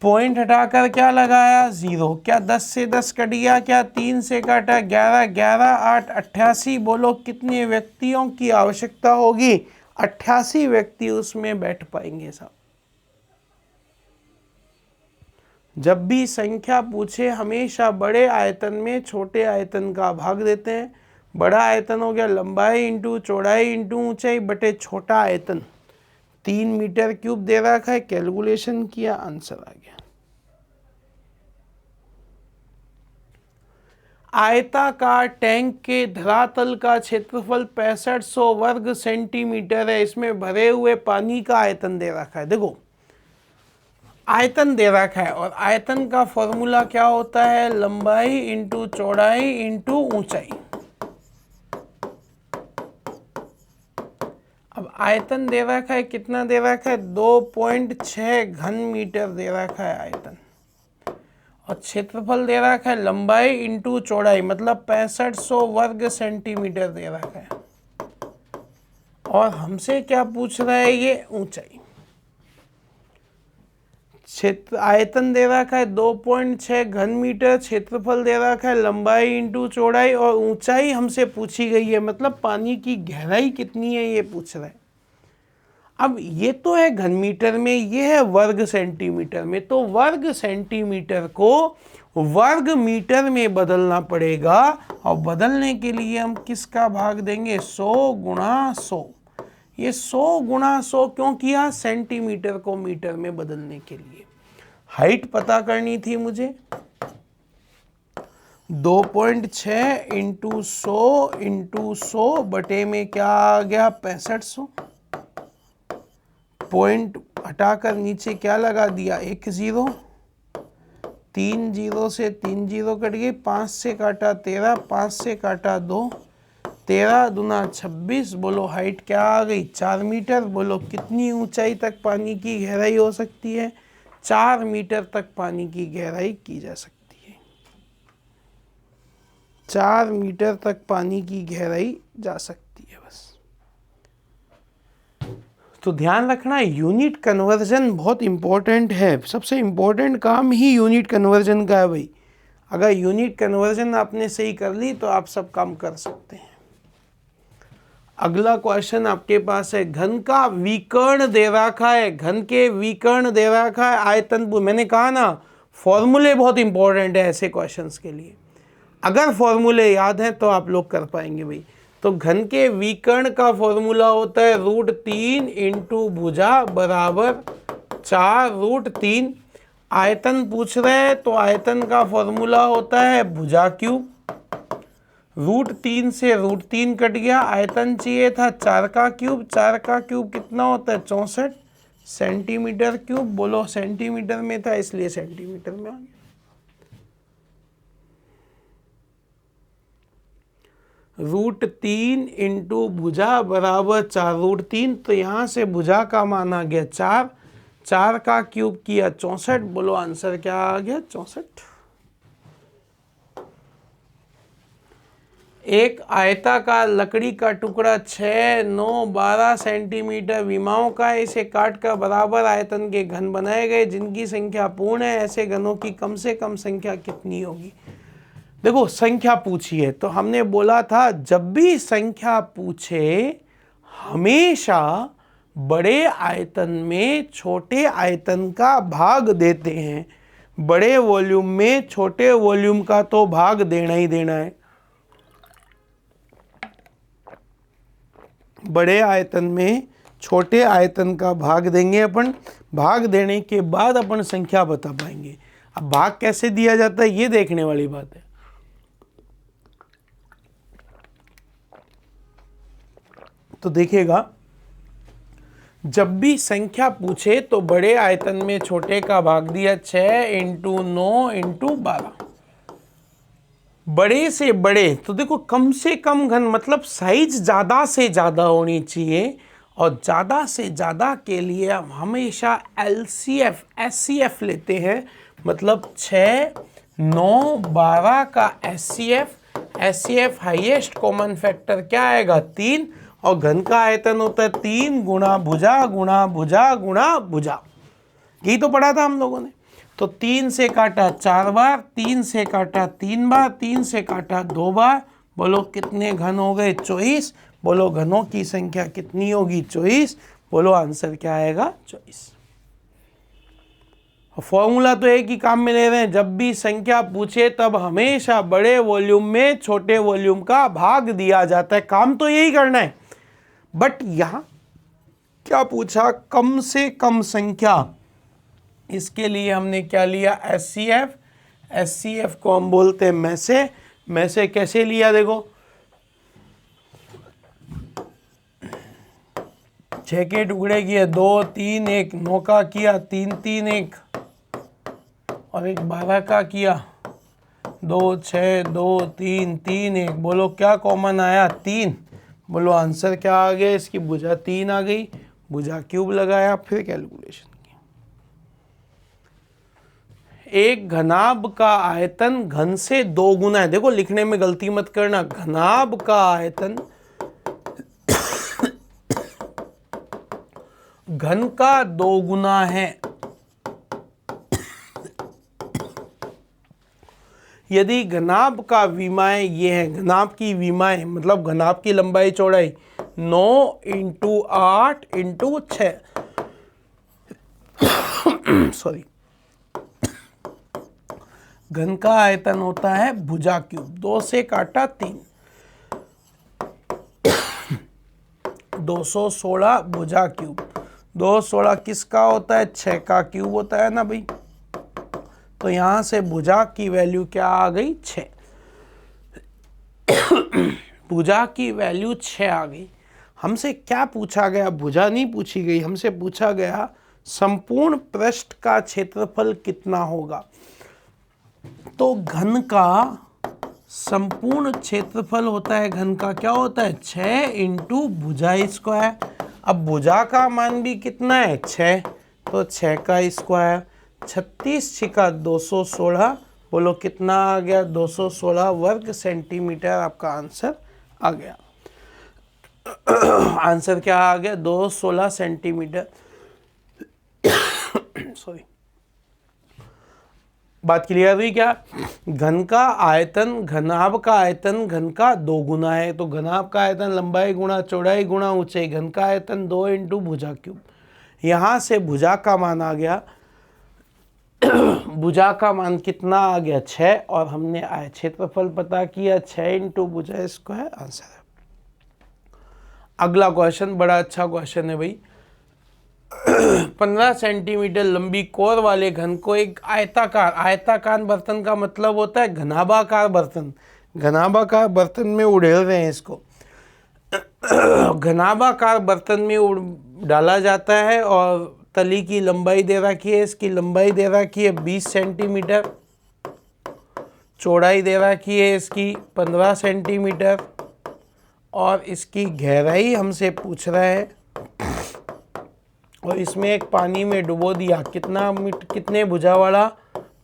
पॉइंट हटाकर क्या लगाया? 0। क्या 10 से 10 कट गया? क्या 3 से काटा? 11। 11 8 88। बोलो कितने व्यक्तियों की आवश्यकता होगी? 88 व्यक्ति उसमें बैठ पाएंगे साहब। जब भी संख्या पूछे हमेशा बड़े आयतन में छोटे आयतन का भाग देते हैं। बड़ा आयतन हो गया लंबाई इंटू चौड़ाई इंटू ऊंचाई बटे छोटा आयतन 3 मीटर क्यूब दे रखा है। कैलकुलेशन किया, आंसर आ गया। आयताकार टैंक के धरातल का क्षेत्रफल 6500 वर्ग सेंटीमीटर है। इसमें भरे हुए पानी का आयतन दे रखा है। देखो आयतन दे रखा है और आयतन का फॉर्मूला क्या होता है? लंबाई इंटू चौड़ाई इंटू ऊंचाई। अब आयतन दे रखा है, कितना दे रखा है? 2.6 घन मीटर दे रखा है आयतन। और क्षेत्रफल दे रखा है लंबाई इंटू चौड़ाई, मतलब 6500 वर्ग सेंटीमीटर दे रखा है। और हमसे क्या पूछ रहा है? ये ऊंचाई। क्षेत्र आयतन दे रखा है 2.6 घन मीटर, क्षेत्रफल दे रखा है लंबाई इंटू चौड़ाई, और ऊंचाई हमसे पूछी गई है, मतलब पानी की गहराई कितनी है ये पूछ रहा है। अब ये तो है घन मीटर में, ये है वर्ग सेंटीमीटर में। तो वर्ग सेंटीमीटर को वर्ग मीटर में बदलना पड़ेगा, और बदलने के लिए हम किसका भाग देंगे? 100 गुणा 100। ये 100 गुणा 100 क्यों किया? सेंटीमीटर को मीटर में बदलने के लिए। हाइट पता करनी थी मुझे। 2.6 इंटू 100 इंटू 100 बटे में क्या आ गया? 6500। पॉइंट हटाकर नीचे क्या लगा दिया? 1 0। 3 0 से 3 0 कट गए। 5 से काटा 13, 5 से काटा 2, 13 दूना 26। बोलो हाइट क्या आ गई? 4 मीटर। बोलो कितनी ऊंचाई तक पानी की गहराई हो सकती है? 4 मीटर तक पानी की गहराई की जा सकती है। 4 मीटर तक पानी की गहराई जा सकती है बस। तो ध्यान रखना यूनिट कन्वर्जन बहुत इंपॉर्टेंट है। सबसे इंपॉर्टेंट काम ही यूनिट कन्वर्जन का है भाई। अगर यूनिट कन्वर्जन आपने सही कर ली तो आप सब काम कर सकते हैं। अगला क्वेश्चन आपके पास है, घन का विकर्ण दे रखा है। घन के विकर्ण दे रखा है, आयतन। मैंने कहा ना फॉर्मूले बहुत इंपॉर्टेंट है ऐसे क्वेश्चंस के लिए। अगर फॉर्मूले याद हैं तो आप लोग कर पाएंगे भाई। तो घन के विकर्ण का फॉर्मूला होता है √3 इंटू भुजा बराबर 4√3। आयतन पूछ रहे हैं तो आयतन का फॉर्मूला होता है भुजा क्यूब। √3 से √3 कट गया। आयतन चाहिए था 4 का क्यूब। 4 का क्यूब कितना होता है? 64 सेंटीमीटर क्यूब। बोलो सेंटीमीटर में था इसलिए सेंटीमीटर में आ गया। √3 इंटू भुजा बराबर 4√3। तो यहाँ से भुजा का मान आ गया 4, 4 का क्यूब किया 64, बोलो आंसर क्या आ गया 64। एक आयताकार लकड़ी का टुकड़ा 6, 9, 12 सेंटीमीटर विमाओं का है। इसे काटकर बराबर आयतन के घन बनाए गए जिनकी संख्या पूर्ण है। ऐसे घनों की कम से कम संख्या कितनी होगी? देखो संख्या पूछी है तो हमने बोला था जब भी संख्या पूछे हमेशा बड़े आयतन में छोटे आयतन का भाग देते हैं। बड़े वॉल्यूम में छोटे वॉल्यूम का तो भाग देना ही देना है। बड़े आयतन में छोटे आयतन का भाग देंगे अपन। भाग देने के बाद अपन संख्या बता पाएंगे। अब भाग कैसे दिया जाता है ये देखने वाली बात है। तो देखिएगा जब भी संख्या पूछे तो बड़े आयतन में छोटे का भाग दिया 6 इंटू 9 इंटू 12। बड़े से बड़े तो देखो कम से कम घन मतलब साइज ज़्यादा से ज़्यादा होनी चाहिए। और ज़्यादा से ज़्यादा के लिए हम हमेशा LCF SCF लेते हैं। मतलब 6, 9, 12 का SCF हाईएस्ट कॉमन फैक्टर क्या आएगा 3। और घन का आयतन होता है 3 गुणा भुजा गुणा भुजा गुणा भुजा। यही तो पढ़ा था हम लोगों ने। तो 3 से काटा 4 बार, 3 से काटा 3 बार, 3 से काटा 2 बार। बोलो कितने घन हो गए 24। बोलो घनों की संख्या कितनी होगी 24। बोलो आंसर क्या आएगा 24। फॉर्मूला तो एक ही काम में ले रहे हैं। जब भी संख्या पूछे तब हमेशा बड़े वॉल्यूम में छोटे वॉल्यूम का भाग दिया जाता है। काम तो यही करना है। बट यहां क्या पूछा कम से कम संख्या। इसके लिए हमने क्या लिया SCF को हम बोलते हैं में से कैसे लिया देखो 6 के टुकड़े किए 2, 3, 1, 9 का किया 3, 3, 1 और एक 12 का किया 2, 6, 2, 3, 3, 1। बोलो क्या कॉमन आया 3। बोलो आंसर क्या आ गया इसकी भुजा 3 आ गई। भुजा क्यूब लगाया फिर कैलकुलेशन की। एक घनाभ का आयतन घन से 2 गुना है। देखो लिखने में गलती मत करना। घनाभ का आयतन घन का 2 गुना है। यदि घनाभ का विमाएं ये है, घनाभ की विमाएं मतलब घनाभ की लंबाई चौड़ाई 9 इंटू 8 इंटू 6 सॉरी। घन का आयतन होता है भुजा क्यूब। 2 से काटा 3 216 भुजा क्यूब। 216 किसका होता है 6 का क्यूब होता है ना भाई। तो यहां से भुजा की वैल्यू क्या आ गई 6। भुजा की वैल्यू 6 आ गई। हमसे क्या पूछा गया भुजा नहीं पूछी गई। हमसे पूछा गया संपूर्ण पृष्ठ का क्षेत्रफल कितना होगा। तो घन का संपूर्ण क्षेत्रफल होता है घन का क्या होता है 6 इंटू भुजा स्क्वायर। अब भुजा का मान भी कितना है 6 तो 6 का स्क्वायर। 36 छिका 216। बोलो कितना आ गया 216 वर्ग सेंटीमीटर। आपका आंसर आ गया। आंसर क्या आ गया 216 सेंटीमीटर। सॉरी बात क्लियर हुई क्या। घन का आयतन घनाभ का आयतन घन का 2 गुना है। तो घनाभ का आयतन लंबाई गुणा चौड़ाई गुणा ऊंचाई। घन का आयतन 2 इंटू भुजा क्यूब। यहां से भुजा का मान आ गया भुजा का मान कितना आ गया 6 और हमने क्षेत्रफल पता किया 6 इंटू भुजा स्क्वायर आंसर है। अगला क्वेश्चन बड़ा अच्छा क्वेश्चन है भाई। 15 सेंटीमीटर लंबी कोर वाले घन को एक आयताकार बर्तन का मतलब होता है घनाभाकार बर्तन। घनाभाकार बर्तन में उड़ेल रहे हैं इसको। घनाभाकार बर्तन में डाला जाता है और तली की लंबाई दे रखी है। इसकी लंबाई दे रखी है 20 सेंटीमीटर। चौड़ाई दे रखी है इसकी 15 सेंटीमीटर और इसकी गहराई हमसे पूछ रहा है और इसमें एक पानी में डुबो दिया, कितने भुजा वाला,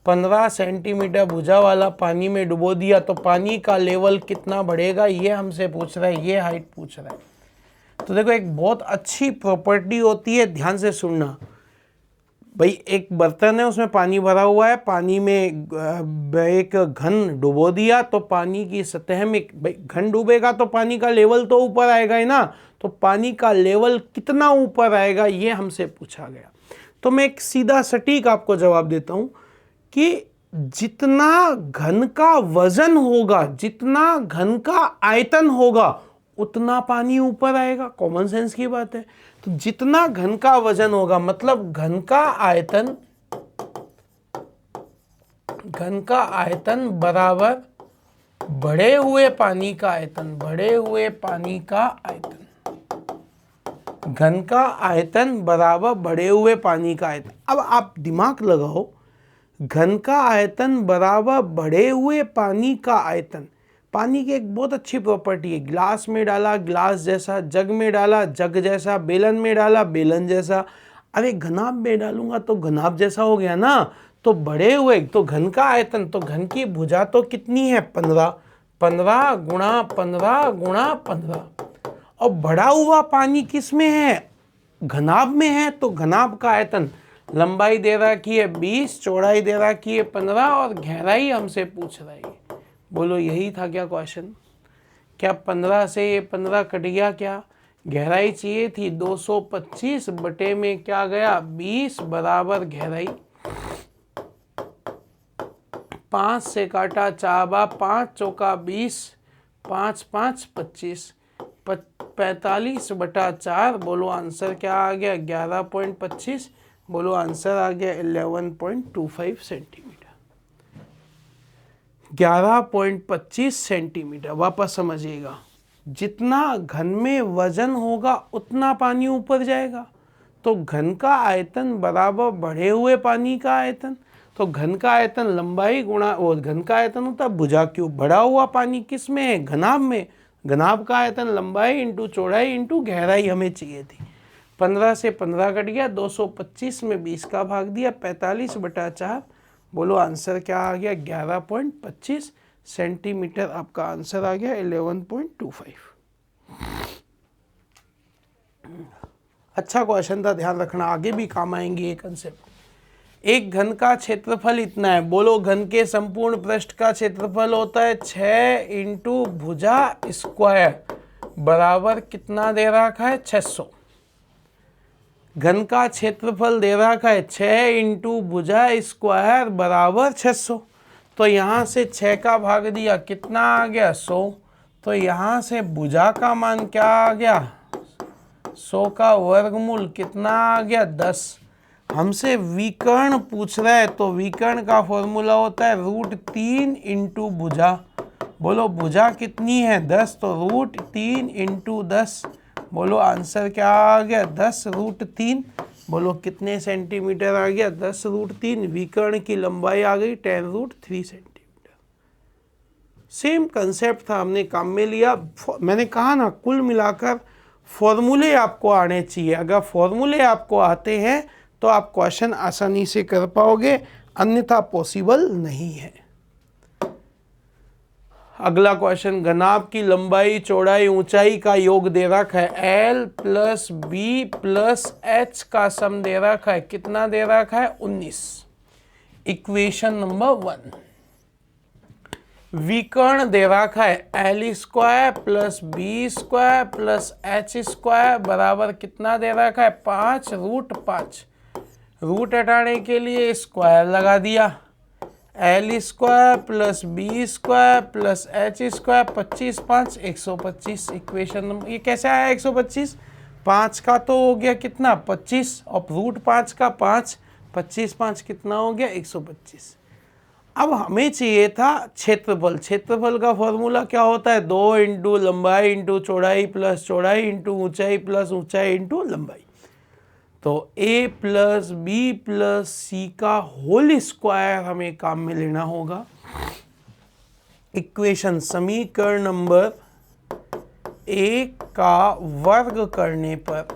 15 सेंटीमीटर भुजा वाला पानी में डुबो दिया, तो पानी का लेवल कितना बढ़ेगा ये हमसे पूछ रहा है, ये हाइट पूछ रहा है। तो देखो एक बहुत अच्छी प्रॉपर्टी होती है, ध्यान से सुनना भाई। एक बर्तन है, उसमें पानी भरा हुआ है, पानी में एक घन डुबो दिया, तो पानी की सतह में भाई घन डूबेगा तो पानी का लेवल तो ऊपर आएगा ही ना, तो पानी का लेवल कितना ऊपर आएगा ये हमसे पूछा गया। तो मैं एक सीधा सटीक आपको जवाब देता हूं कि जितना घन का वजन होगा, जितना घन का आयतन होगा, उतना पानी ऊपर आएगा। कॉमन सेंस की बात है। तो जितना घन का वजन होगा, मतलब घन का आयतन बराबर बढ़े हुए पानी का आयतन, बढ़े हुए पानी का आयतन, घन का आयतन बराबर बढ़े हुए पानी का आयतन। अब आप दिमाग लगाओ, घन का आयतन बराबर बढ़े हुए पानी का आयतन। पानी की एक बहुत अच्छी प्रॉपर्टी है, गिलास में डाला गिलास जैसा, जग में डाला जग जैसा, बेलन में डाला बेलन जैसा। अरे घनाभ में डालूंगा तो घनाभ जैसा हो गया ना। तो बढ़े हुए, तो घन का आयतन, तो घन की भुजा तो कितनी है, 15, 15 गुणा 15 गुणा 15। और बढ़ा हुआ पानी किस में है, घनाभ में है, तो घनाभ का आयतन, लंबाई दे रखी है 20, चौड़ाई दे रखी है 15 और गहराई हमसे पूछ रहा है। बोलो यही था क्या क्वेश्चन? क्या 15 से ये 15 कट गया क्या? गहराई चाहिए थी 225 बटे में क्या गया 20 बराबर गहराई। 5 से काटा 4 5 चौका 20, 5 5 25, 45 बटा 4। बोलो आंसर क्या आ गया, 11.25। बोलो आंसर आ गया 11.25 सेंटीमीटर, 11.25 सेंटीमीटर। वापस समझिएगा, जितना घन में वजन होगा उतना पानी ऊपर जाएगा। तो घन का आयतन बराबर बढ़े हुए पानी का आयतन। तो घन का आयतन लंबाई गुणा, वो घन का आयतन होता है भुजा क्यूब। बढ़ा हुआ पानी किस में है, घनाभ में। घनाभ का आयतन लंबाई इंटू चौड़ाई इंटू गहराई हमें चाहिए थी। 15 से 15 कट गया, 225 में 20 का भाग दिया, 45 बटा 4। बोलो आंसर क्या आ गया, 11.25 सेंटीमीटर। आपका आंसर आ गया 11.25। अच्छा क्वेश्चन था, ध्यान रखना, आगे भी काम आएंगे ये कंसेप्ट। एक घन का क्षेत्रफल इतना है। बोलो घन के संपूर्ण पृष्ठ का क्षेत्रफल होता है 6 इंटू भुजा स्क्वायर बराबर कितना दे रखा है, 600। घन का क्षेत्रफल दे रखा है 6 इंटू भुजा स्क्वायर बराबर 600। तो यहाँ से 6 का भाग दिया, कितना आ गया, 100। तो यहाँ से भुजा का मान क्या आ गया, 100 का वर्गमूल कितना आ गया, 10। हमसे विकर्ण पूछ रहा है, तो विकर्ण का फॉर्मूला होता है √3 इंटू भुजा। बोलो भुजा कितनी है, 10, तो √3 इंटू 10। बोलो आंसर क्या आ गया, 10 √3। बोलो कितने सेंटीमीटर आ गया, 10 √3। विकर्ण की लंबाई आ गई 10√3 सेंटीमीटर। सेम कंसेप्ट था, हमने काम में लिया। मैंने कहा ना, कुल मिलाकर फॉर्मूले आपको आने चाहिए। अगर फॉर्मूले आपको आते हैं तो आप क्वेश्चन आसानी से कर पाओगे, अन्यथा पॉसिबल नहीं है। अगला क्वेश्चन, घनाभ की लंबाई चौड़ाई ऊंचाई का योग दे रखा है, L + B + H का सम दे रखा है, कितना दे रखा है, 19। Equation number 1। विकर्ण दे रखा है L² + B² + H² बराबर कितना दे रखा है, 5 √5। रूट हटाने के लिए स्क्वायर लगा दिया, L² + B² + H², 25 5 125। Equation number, ये कैसे आया 125? 5 का तो हो गया कितना, 25, और √5 का 5, 25 5 कितना हो गया, 125। अब हमें चाहिए था क्षेत्रफल। क्षेत्रफल का फॉर्मूला क्या होता है, 2 इंटू लंबाई इंटू चौड़ाई प्लस चौड़ाई इंटू ऊंचाई प्लस ऊंचाई इंटू लंबाई। तो A + B + C का होल स्क्वायर हमें काम में लेना होगा। इक्वेशन, समीकरण नंबर 1 का वर्ग करने पर,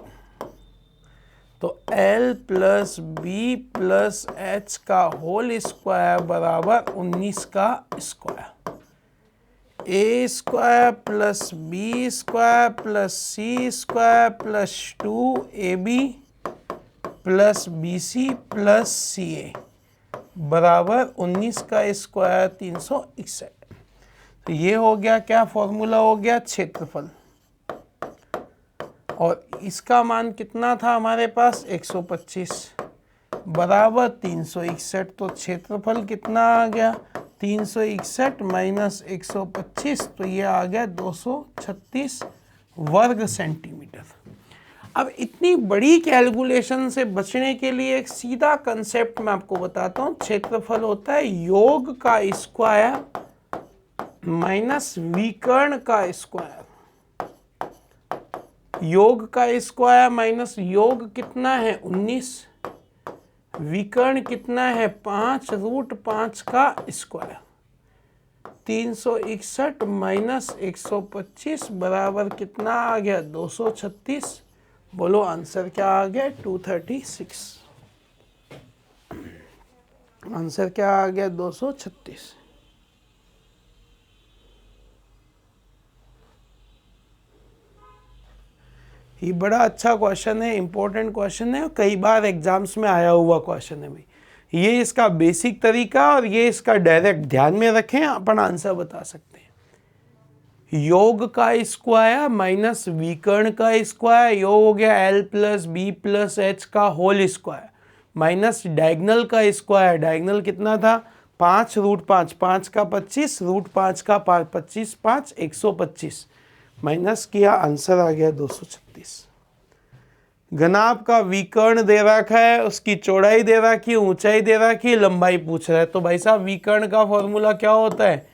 तो L plus B plus H का होल स्क्वायर बराबर 19 का स्क्वायर। A square plus b square plus c square plus 2ab plus b c plus c a बराबर 19 का स्क्वायर 361। तो ये हो गया क्या फॉर्मूला हो गया क्षेत्रफल, और इसका मान कितना था हमारे पास 125 बराबर 361। तो क्षेत्रफल कितना आ गया 361 माइनस 125, तो ये आ गया 236 वर्ग सेंटीमीटर। अब इतनी बड़ी कैलकुलेशन से बचने के लिए एक सीधा कंसेप्ट मैं आपको बताता हूँ। क्षेत्रफल होता है योग का स्क्वायर माइनस विकर्ण का स्क्वायर। योग का स्क्वायर माइनस योग कितना है 19, विकर्ण कितना है 5 रूट 5 का स्क्वायर। 361 माइनस 125 बराबर कितना आ गया 236। बोलो आंसर क्या आ गया 236। आंसर क्या आ गया 236। ये बड़ा अच्छा क्वेश्चन है, इंपॉर्टेंट क्वेश्चन है, कई बार एग्जाम्स में आया हुआ क्वेश्चन है भाई। ये इसका बेसिक तरीका और ये इसका डायरेक्ट ध्यान में रखें, अपन आंसर बता सकते हैं। योग का स्क्वायर माइनस विकर्ण का स्क्वायर, योग हो गया L plus B plus H का होल स्क्वायर माइनस डायगनल का स्क्वायर। डायगनल कितना था 5 रूट 5, 5 का 25 रूट 5 का 5, 25 5 125 माइनस किया, आंसर आ गया 236। घनाभ का विकर्ण दे रखा है, उसकी चौड़ाई दे रखी है, ऊंचाई दे रखी है, लंबाई पूछ रहा है। तो भाई साहब विकर्ण का फॉर्मूला क्या होता है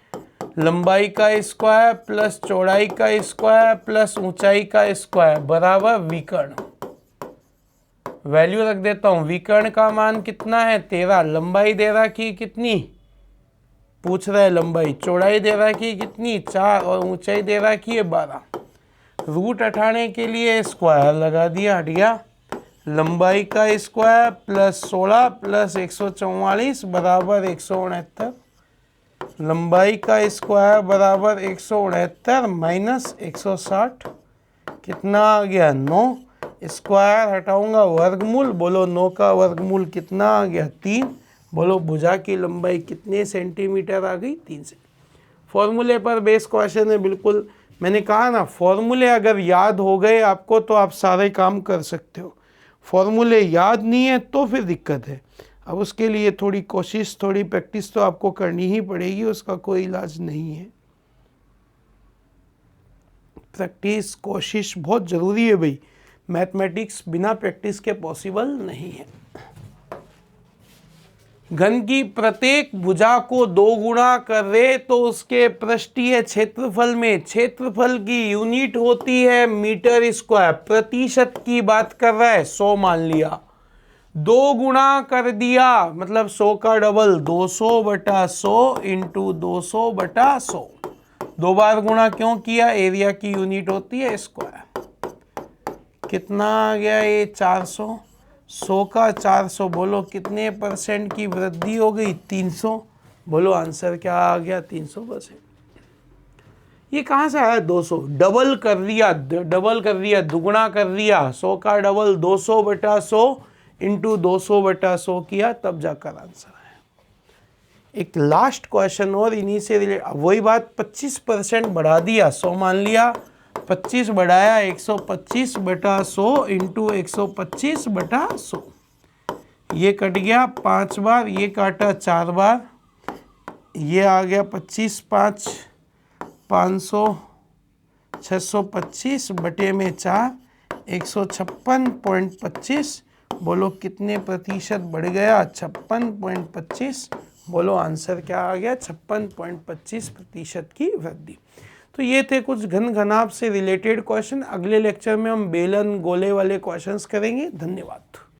लंबाई का स्क्वायर प्लस चौड़ाई का स्क्वायर प्लस ऊंचाई का स्क्वायर बराबर विकर्ण। वैल्यू रख देता हूं, विकर्ण का मान कितना है 13, लंबाई दे रखी कितनी पूछ रहा है लंबाई, चौड़ाई दे रखी कितनी 4 और ऊंचाई दे रखी है 12। रूट हटाने के लिए स्क्वायर लगा दिया, हट गया। लंबाई का स्क्वायर प्लस 16 प्लस 144 बराबर 169। लंबाई का स्क्वायर बराबर 169 माइनस 160 कितना आ गया 9। स्क्वायर हटाऊंगा वर्गमूल, बोलो 9 का वर्गमूल कितना आ गया 3। बोलो भुजा की लंबाई कितने सेंटीमीटर आ गई 3 से। फॉर्मूले पर बेस क्वेश्चन है बिल्कुल। मैंने कहा ना फॉर्मूले अगर याद हो गए आपको तो आप सारे काम कर सकते हो, फॉर्मूले याद नहीं है तो फिर दिक्कत है। अब उसके लिए थोड़ी कोशिश थोड़ी प्रैक्टिस तो आपको करनी ही पड़ेगी, उसका कोई इलाज नहीं है। प्रैक्टिस कोशिश बहुत ज़रूरी है भाई, मैथमेटिक्स बिना प्रैक्टिस के पॉसिबल नहीं है। घन की प्रत्येक भुजा को 2 गुणा करे तो उसके पृष्ठीय क्षेत्रफल में, क्षेत्रफल की यूनिट होती है मीटर स्क्वायर, प्रतिशत की बात कर रहा है 100 मान लिया, 2 गुणा कर दिया मतलब 100 का डबल 200/100 इंटू 200/100। 2 बार गुणा क्यों किया, एरिया की यूनिट होती है स्क्वायर। कितना आ गया ये 400, 100 का 400, बोलो कितने % की वृद्धि हो गई 300। बोलो आंसर क्या आ गया 300%। ये कहाँ से आया 200, डबल कर दिया, दुगुना कर दिया, 100 का डबल 200/100 इंटू 200/100 किया, तब जाकर आंसर आया। एक लास्ट क्वेश्चन और इन्हीं से रिलेटेड, वही बात 25% बढ़ा दिया, 100 मान लिया, 25 बढ़ाया 125/100 इंटू 125/100। ये कट गया 5 बार, ये काटा 4 बार, ये आ गया 25 5 500, 625/4 156.25। बोलो कितने प्रतिशत बढ़ गया 56.25। बोलो आंसर क्या आ गया 56.25% की वृद्धि। तो ये थे कुछ घन घनाभ से रिलेटेड क्वेश्चन। अगले लेक्चर में हम बेलन गोले वाले क्वेश्चंस करेंगे। धन्यवाद।